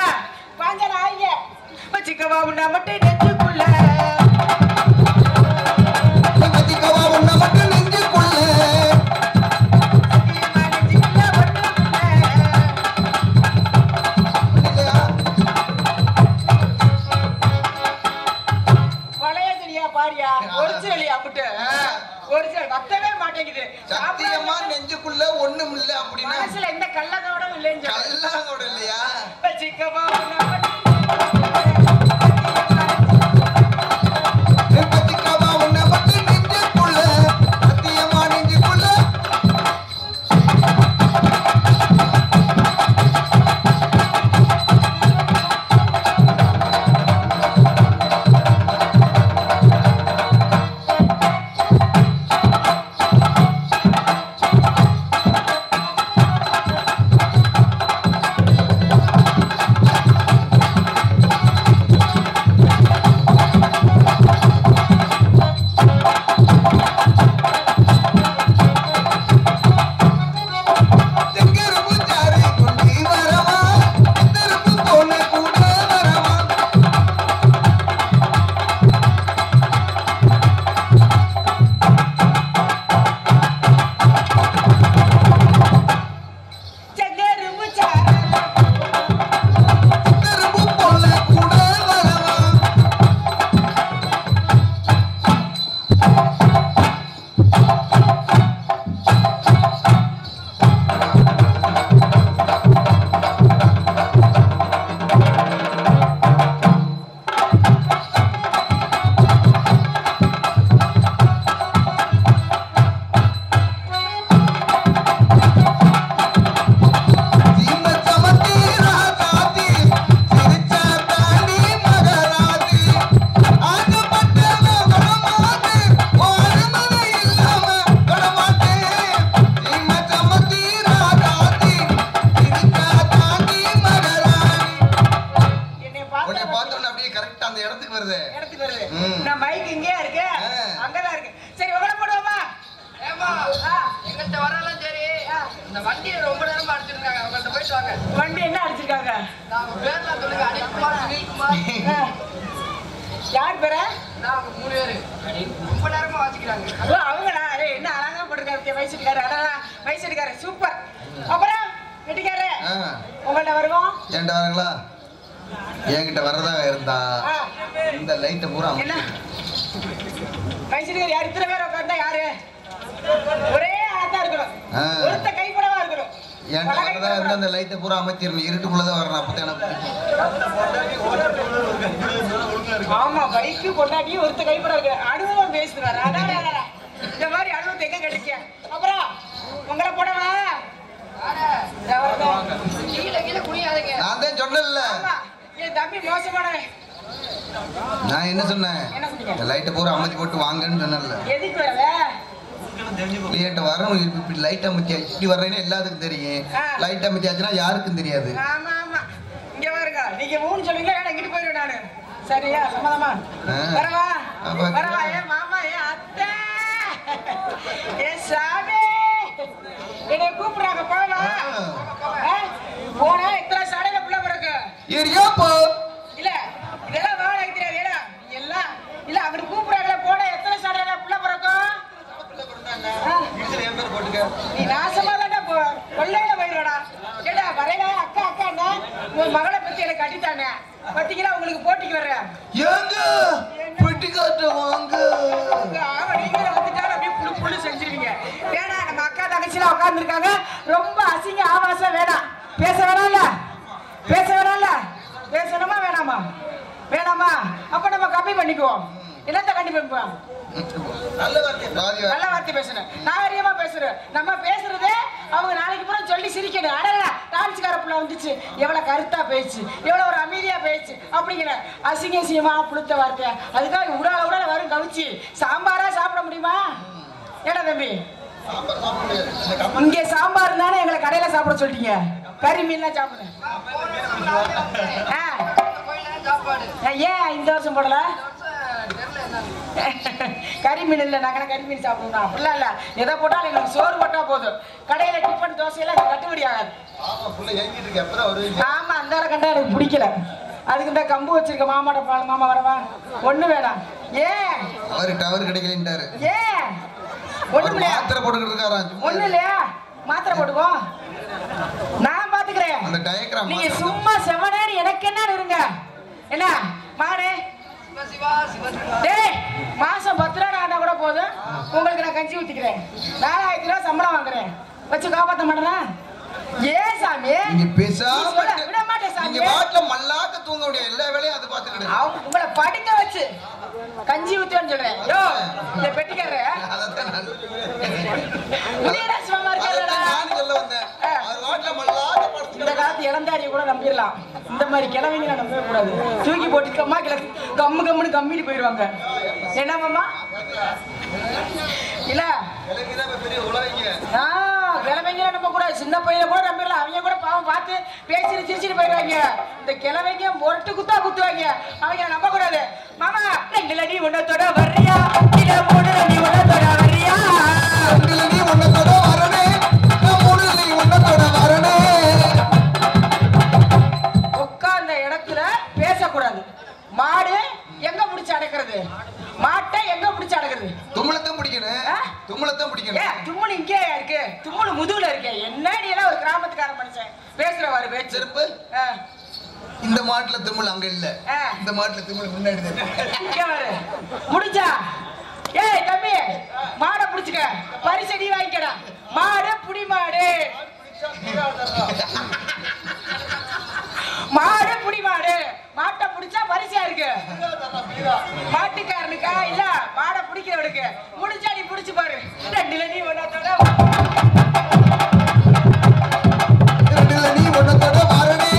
[SPEAKER 3] பாஞ்சன ஆயிங்க வச்சிக்கவா உன்ன மட்டும் நெஞ்சுக்குள்ள,
[SPEAKER 2] வச்சிக்கவா உன்ன மட்டும் நெஞ்சுக்குள்ள. சத்தியமா நெஞ்சுக்குள்ள ஒண்ணும் இல்ல அப்படின்னா
[SPEAKER 3] மனசுல எந்த கள்ளதோட இல்லைன்னு
[SPEAKER 2] கள்ளதோட இல்லையா?
[SPEAKER 3] வச்சிக்கவா
[SPEAKER 2] உன்ன மட்டும் நெஞ்சுக்குள்ள, சத்தியமா நெஞ்சுக்குள்ள. வருது.
[SPEAKER 3] இடத்துக்கு வருது. நான் மைக் இங்கே இருக்கு, அங்கதான் இருக்கு. சரி உங்களை போடுவோமா?
[SPEAKER 4] எங்கிட்ட வரலாம். சரி, இந்த வண்டியை ரொம்ப நேரமா அடிச்சிருக்காங்க. அவங்கள்ட்ட போயிட்டு வாங்க.
[SPEAKER 3] வண்டி என்ன அடிச்சிருக்காங்க?
[SPEAKER 4] நான் பேர்லாம் சொல்லுங்க. அடிக்குமார், சுனில்குமார்.
[SPEAKER 3] யார் பேர?
[SPEAKER 4] நான் 3 பேரு ரொம்ப நேரமா வாசிக்கிறாங்க.
[SPEAKER 3] அவங்களா? என்ன அழகா போட்டிருக்காரு வயசுக்காரு. அழகா வயசுக்காரு, சூப்பர். அப்புறம் வெட்டிக்காரு உங்கள்ட்ட வருவோம்.
[SPEAKER 2] என்கிட்ட வரங்களா? என்கிட்ட வரதா இருந்தா இந்த லைட்டை பூரா
[SPEAKER 3] என்ன வயசுக்காரு யார்? இத்தனை பேர் உட்கார்ந்தா யாரு? ஒரே ஆளா இருக்கணும், ஒருத்த கைப்படவா இருக்கணும்.
[SPEAKER 2] என்கிட்ட வரதா இருந்தா அந்த லைட்டை பூரா அமைச்சிடணும். இருட்டுக்குள்ளதான் வரணும். அப்பதான் எனக்கு
[SPEAKER 3] ஆமா, பைக்கு கொண்டாடி ஒருத்த கைப்பட இருக்கு. அனுபவம் பேசுறாரு. அதான் இந்த மாதிரி அனுபவத்தை எங்க கிடைக்க. அப்புறம் உங்களை போடவா?
[SPEAKER 4] கீழே குனியாதீங்க.
[SPEAKER 2] நான் தான் சொன்னேன்ல.
[SPEAKER 3] என் தம்பி மோசமானவன்.
[SPEAKER 2] நான் என்ன சொன்னேன்? லைட்டை பூரா அமைச்சு போட்டு வாங்கன்னு சொன்னேன்ல.
[SPEAKER 3] எதுக்கு வரல?
[SPEAKER 2] என்கிட்ட வரணும். இப்படி லைட் அமைச்சியா இப்படி வர்றேன்னு எல்லாத்துக்கும் தெரியும். லைட் அமைச்சாச்சுன்னா யாருக்கும் தெரியாது.
[SPEAKER 3] ஆமா ஆமா, இங்க பாருங்க. நீங்க மூணு சொல்லுங்க, இங்கிட்டு போயிடுவேன் நானு. சரியா? சம்மதமா? வரவா? வரவா? ஏன் மாமா, ஏன் அத்தை, ஏன் சாமி என்னை கூப்பிடுறாங்க. போவா? போனா இத்தனை சடையில புள்ள பிறகு இல்ல, இதெல்லாம் வாடகை தெரியாது. எல்லாம் இல்ல, அப்படி கூப்பிடுறாங்களே. போனா எத்தனை சடையில புள்ள பிறக்கும்? நீ நாசமா தானே கொள்ளையில போயிடுவாடா. கேட்டா வரையில அக்கா அக்கான்னா உன் மகளை பத்தி எனக்கு கட்டித்தானே. பத்திங்களா உங்களுக்கு போட்டிக்கு வர்றேன். நீங்களும் வந்துட்டாலும் அப்படியே புழு புழு செஞ்சிருவீங்க. வேணாம், நம்ம அக்கா தங்கச்சிலாம் உட்கார்ந்து இருக்காங்க. ரொம்ப அசிங்க ஆபாசம் வேணாம். பேச வேணாம்ல, பேச வேணாம்ல. பேசணுமா வேணாமா? வேணாமா? அப்ப நம்ம கம்மி பண்ணிக்குவோம். என்னத்த கண்டி பண்ணிக்குவோம்? நல்ல வார்த்தை பேசணும், நாகரிகமா பேசுறேன். நம்ம பேசுறதே அவங்க நாளைக்கு பூரா சொல்லி சிரிக்கணும். அடடா, டான்ஸ்கார புள்ள வந்துச்சு, எவ்வளவு கருத்தா பேச்சு, எவ்வளவு ஒரு அமைதியா பேச்சு அப்படிங்கிற அசிங்க அசிங்கமா புளுத்த வார்த்தை. அதுக்காக உடால உடால வரும் கவிச்சு சாம்பாரா சாப்பிட முடியுமா? ஏடா தம்பி, இங்க சாம்பார் தானே எங்களை கடையில சாப்பிட சொல்லிட்டீங்க. கறி மீன்லாம் சாப்பிடுறேன். ஏன் இந்த வருஷம் போடல? கறி மீன் இல்ல, நாங்க கறி மீன் சாப்பிடுவோம். அப்படிலாம் இல்ல, எதை போட்டாலும் எங்களுக்கு சோறு போட்டா போதும். கடையில டிஃபன் தோசையெல்லாம் கட்டுப்படி ஆகாது. ஆமா, அந்த கண்டா எனக்கு பிடிக்கல. அதுக்கு இந்த கம்பு வச்சிருக்க மாமாட பால். மாமா வரவா? ஒண்ணு வேணாம். ஏன்
[SPEAKER 2] டவர் கிடைக்கலன்றாரு.
[SPEAKER 3] ஏன் ஒண்ணு
[SPEAKER 2] மாத்திரை போட்டுக்கிட்டு இருக்காரா?
[SPEAKER 3] ஒண்ணு இல்லையா? மாத்திரை போட்டுக்கோ, நான் பாத்துக்கிறேன்.
[SPEAKER 2] அந்த டயக்ராம்
[SPEAKER 3] நீங்க சும்மா செவனேன்னு எனக்கு என்ன இருங்க. என்ன மானே? டேய், மாசம் 10 ரூபா ஆனா கூட போதும். உங்களுக்கு நான் கஞ்சி ஊத்திக்கிறேன். 4000 ரூபாய் சம்பளம் வாங்குறேன். வச்சு காப்பாத்த மாட்டேனா? ஏன் சாமி
[SPEAKER 2] நீங்க பேசாம
[SPEAKER 3] விட மாட்டேன் சாமி.
[SPEAKER 2] நீங்க வாட்ல மல்லாக்க தூங்க முடியாது. எல்லா வேலையும் அது பாத்துக்கிட்டு
[SPEAKER 3] அவங்க உங்களை படிக்க வச்சு கஞ்சி ஊத்துவேன்னு சொல்றேன். யோ, இந்த பெட்டிக்காரரு முடியல சிவமா இருக்காருடா.
[SPEAKER 2] நான் சொல்ல வந்தேன். அது வாட்ல மல்லாக்க படுத்து.
[SPEAKER 3] இந்த காலத்து இளந்தாரியை கூட நம்பிடலாம். இந்த மாதிரி கிழவிங்க நம்பவே கூடாது. தூக்கி போட்டு கம்மா கிளம்பி கம்மு கம்முன்னு கம்மிட்டு போயிடுவாங்க. என்ன மாமா? இல்ல கிழமைங்க நம்ப கூடாது. சின்ன பையனை கூட நம்பிடலாம். அவங்க கூட பாவம் பார்த்து பேசிட்டு சிரிச்சிட்டு போயிடுவாங்க. இந்த கிழமைங்க மொரட்டு குத்தா குத்துவாங்க. அவங்க நம்ப கூடாது. மாமா, 2 அடி உன்னத்தோட வர்றியா? 3 அடி உன்னத்தோட வர்றியா?
[SPEAKER 2] 2 அடி உன்னத்தோட வரனே, 3 அடி உன்னத்தோட வரனே.
[SPEAKER 3] உட்கார்ந்த இடத்துல பேசக்கூடாது. மாடு எங்க முடிச்சு அடக்கிறது? மாட்டை எங்க முடிச்சு அடக்கிறது?
[SPEAKER 2] தும்மலத்தான் பிடிக்கணும். தும்மலத்தான் பிடிக்கணும்.
[SPEAKER 3] தும்முள் இங்கே இருக்கு, தும்முள் முதுகுல இருக்கு. என்ன நீ எல்லாம் ஒரு கிராமத்துக்கார மனுஷன் பேசுறவாரு பேச்சு.
[SPEAKER 2] செருப்பு இந்த மாட்டுல தும்முள் அங்க இல்ல. இந்த மாட்டுல தும்முள் முன்னாடி
[SPEAKER 3] இங்க வரு. முடிஞ்சா? ஏய் தம்பி, மாடை புடிச்சுக்க, பரிசடி வாங்கிக்கடா. மாடு புடி மாடு, மாடு புடி மாடு. மாட்டை புடிச்சா பரிசா இருக்கு. மாட்டுக்காரனுக்கா இல்ல மாடை பிடிக்கிறவனுக்கு. முடிஞ்சா நீ புடிச்சு பாரு. 2 அடி உன்னத்தோட
[SPEAKER 2] வரனே,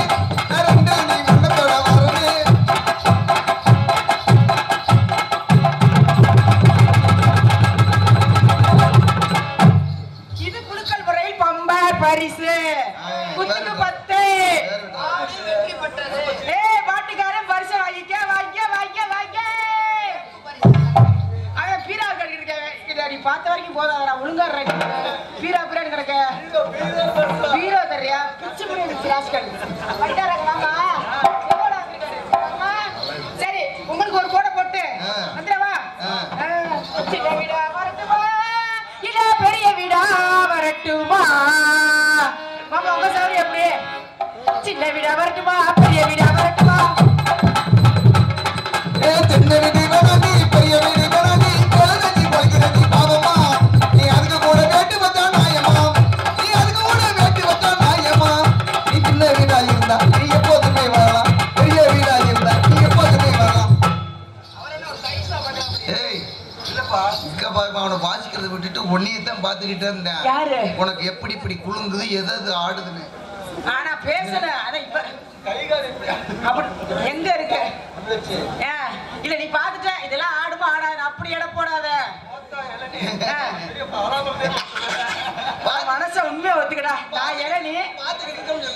[SPEAKER 2] 2 அடி உன்னத்தோட வரனே.
[SPEAKER 3] இது குலுக்கல் முறையில் பம்பர் பரிசு. குத்துக்கு 10. சின்ன வீடா வரட்டுமா பெரிய வீடா வரட்டுமா
[SPEAKER 2] சின்ன வீடு வேணாண்டி பெரிய வீடு வேணாண்டி கொலகத்தி கொலைக்கிறதி பாவமா நீ அதுக்கு கூட வேட்டு வச்சா நாயமா நீ அதுக்கு கூட வேட்டு வச்சா நாயமா நீ சின்ன வீடா இருந்தா நீ எப்போதுமே வரலாம் பெரிய வீடா இருந்தா நீ எப்போதுமே வரலாம் ஏய் இல்லப்பா இங்க பாருப்பா அவனை வாசிக்கிறத விட்டுட்டு ஒன்னையத்தான் பார்த்துக்கிட்டே இருந்தேன்
[SPEAKER 3] யாரு
[SPEAKER 2] உனக்கு எப்படி இப்படி குலுங்குது எது ஆடுதுன்னு
[SPEAKER 3] ஆனா பேசுற அத இப்ப அப்படி எங்க இருக்கு இல்ல நீ பாத்துட்ட இதெல்லாம் ஆடுமா ஆடாது அப்படி எடை போடாத மனச உண்மையா ஒத்துக்கடா நான் இலை நீ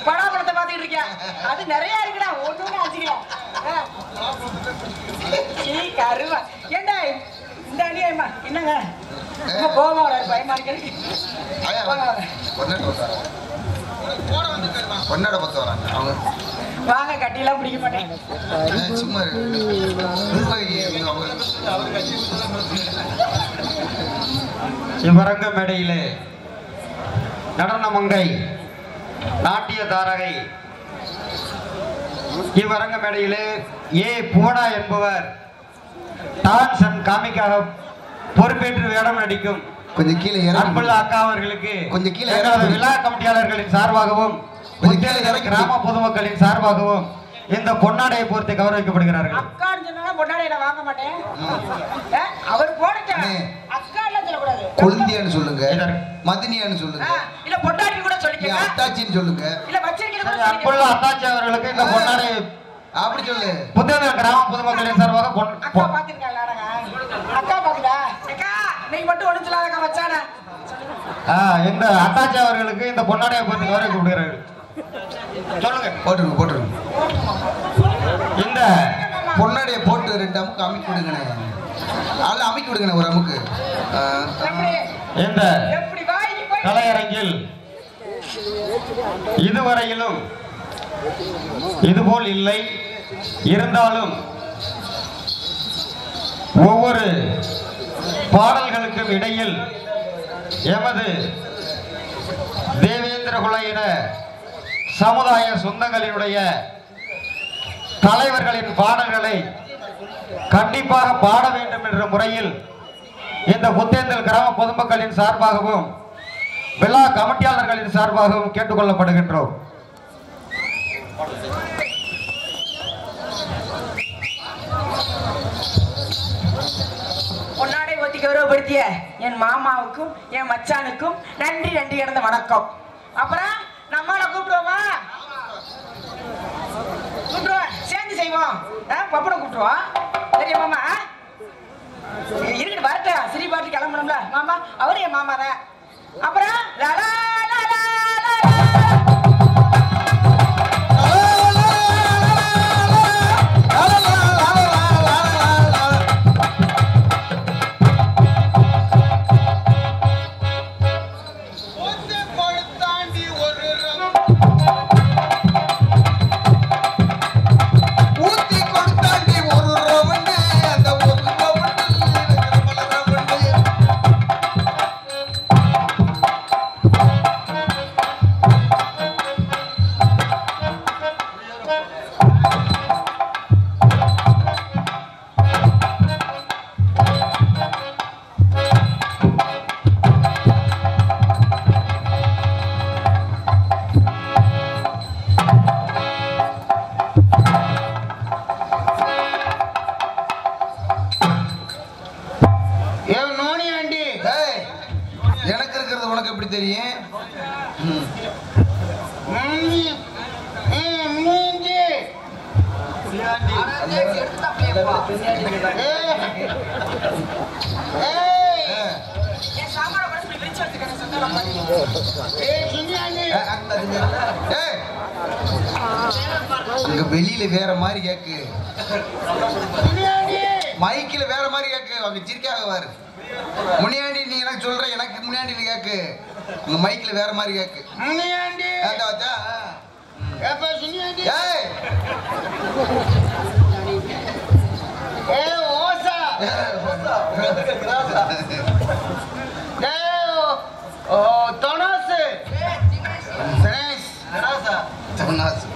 [SPEAKER 3] படாபடத்தை பாத்துக்கிட்டு இருக்கேன் அது நிறைய இருக்குடா ஒண்ணுமே ஆச்சுக்கலாம் கருவா ஏண்டா இந்த அடியாயமா என்னங்க கோபம் வராது பயமா இருக்கு
[SPEAKER 2] பொண்ணோட பத்து வராங்க அவங்க
[SPEAKER 3] வாங்க கட்டியெல்லாம் பிடிக்க மாட்டேன்
[SPEAKER 2] சும்மா
[SPEAKER 1] சிவரங்க மேடையிலே நடன மங்கை நாட்டிய தாரகை இவ்வரங்க மேடையிலே ஏ புவனா என்பவர் டான்ஸ் அண்ட் காமிக்காக பொறுப்பேற்று வேடம் நடிக்கும்
[SPEAKER 2] கொஞ்சம் கீழே
[SPEAKER 1] அன்புள்ள அக்கா அவர்களுக்கு
[SPEAKER 2] கொஞ்சம் கீழே
[SPEAKER 1] விழா கமிட்டியாளர்களின் சார்பாகவும் கிராம பொதுமக்களின் சார்பாகவும் இந்த பொன்னாடையை பொறுத்து கௌரவிக்கப்படுகிறார்கள்.
[SPEAKER 3] அக்கான்னு சொன்னா பொன்னாடையை நான் வாங்க மாட்டேன். அவர் போடுங்க. அக்கான்னு சொல்லக்கூடாது.
[SPEAKER 2] கொழுந்தியான்னு சொல்லுங்க. மதினியான்னு சொல்லுங்க.
[SPEAKER 3] இல்ல பொன்னாடி கூட சொல்லிக்கங்க.
[SPEAKER 2] அத்தாச்சின்னு சொல்லுங்க.
[SPEAKER 3] இல்ல வச்சிருக்கீங்க கூட சொல்லுங்க.
[SPEAKER 1] அன்புள்ள அத்தாச்சி அவர்களுக்கு இந்த பொன்னாடை
[SPEAKER 2] அப்படி சொல்லு.
[SPEAKER 1] புத்தக கிராம பொதுமக்களின் சார்பாக
[SPEAKER 3] அக்கா பாத்துருக்காங்க. அக்கா பாக்குதா? அக்கா நீங்க மட்டும் ஒளிச்சலாதக்கா வச்சானே.
[SPEAKER 1] இந்த அத்தாச்சி அவர்களுக்கு இந்த பொன்னாடையை பொறுத்து கௌரவிக்கப்படுகிறார்கள். சொல்லுங்க.
[SPEAKER 2] போட்டுருங்க.
[SPEAKER 1] இந்த
[SPEAKER 2] பொன்னாடையை போட்டு 2 அமுக்கு அமைக்கி விடுங்கண்ணே. அமைக்கி விடுங்கண்ணே ஒரு அமுக்கு.
[SPEAKER 1] இந்த கலையரங்கில் இதுவரையிலும் இதுபோல் இல்லை. இருந்தாலும் ஒவ்வொரு பாடல்களுக்கும் இடையில் எமது தேவேந்திர குலையின சமுதாய சொந்தங்களினுடைய தலைவர்களின் பாடல்களை கண்டிப்பாக பாட வேண்டும் என்ற முறையில் இந்த புத்தேந்தல் கிராம பொதுமக்களின் சார்பாகவும் விழா கமிட்டியாளர்களின் சார்பாகவும் கேட்டுக்கொள்ளப்படுகின்றோம்.
[SPEAKER 3] பொன்னாடை ஒத்தி கௌரவப்படுத்திய என் மாமாவுக்கும் என் மச்சானுக்கும் நன்றி கிடந்த வணக்கம். அப்புறம் நம்மள கூப்பிடுவோமா? கூப்பிடுவோம், சேர்ந்து செய்வோம். பப்படம் கூப்பிடுவோம். சரியா மாமா? இருக்கட்டு வரட்ட சிறி பாட்டு கிளம்பணும்ல மாமா. அவரு என் மாமா தான். அப்புறம்
[SPEAKER 2] எனக்கு இருக்கிறது உனக்கு எப்படி தெரியும்? வெளியில வேற மாதிரி கேக்கு, மைக்கில வேற மாதிரி கேக்கு. அவங்க சிரிக்காக வாரு. முனியாண்டி நீ எனக்கு சொல்ற, எனக்கு முனியாண்டி நீ கேக்கு. உங்க மைக்ல வேற மாதிரி கேக்கு. முனியாண்டி வச்சா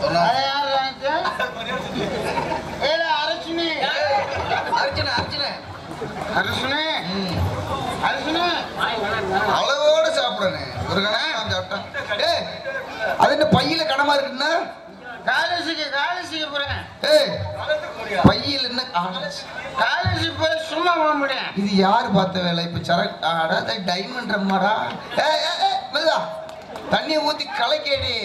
[SPEAKER 1] அதை யார் நினைச்சா? ஏல அரசுனே
[SPEAKER 2] அர்ச்சனை அர்ச்சனை
[SPEAKER 1] அரசுனே அரசுனே
[SPEAKER 2] அளவோட சாப்பிடணும் ஒரு கணம் சாப்பிட்டேன். ஏய் அது என்ன பையில கனமா இருக்குன்னா?
[SPEAKER 1] காலேஜுக்கு போறேன்.
[SPEAKER 2] ஏய் பையில என்ன
[SPEAKER 1] காலேஜுக்கு போய் சும்மா போக முடியும்.
[SPEAKER 2] இது யாரு பார்த்த வேலை? இப்ப சரக்கு டைமண்ட் ரம்மாடா. ஏய் ஏய் ஏய் மெதுவா தண்ணியை ஊத்தி கலக்கேடி.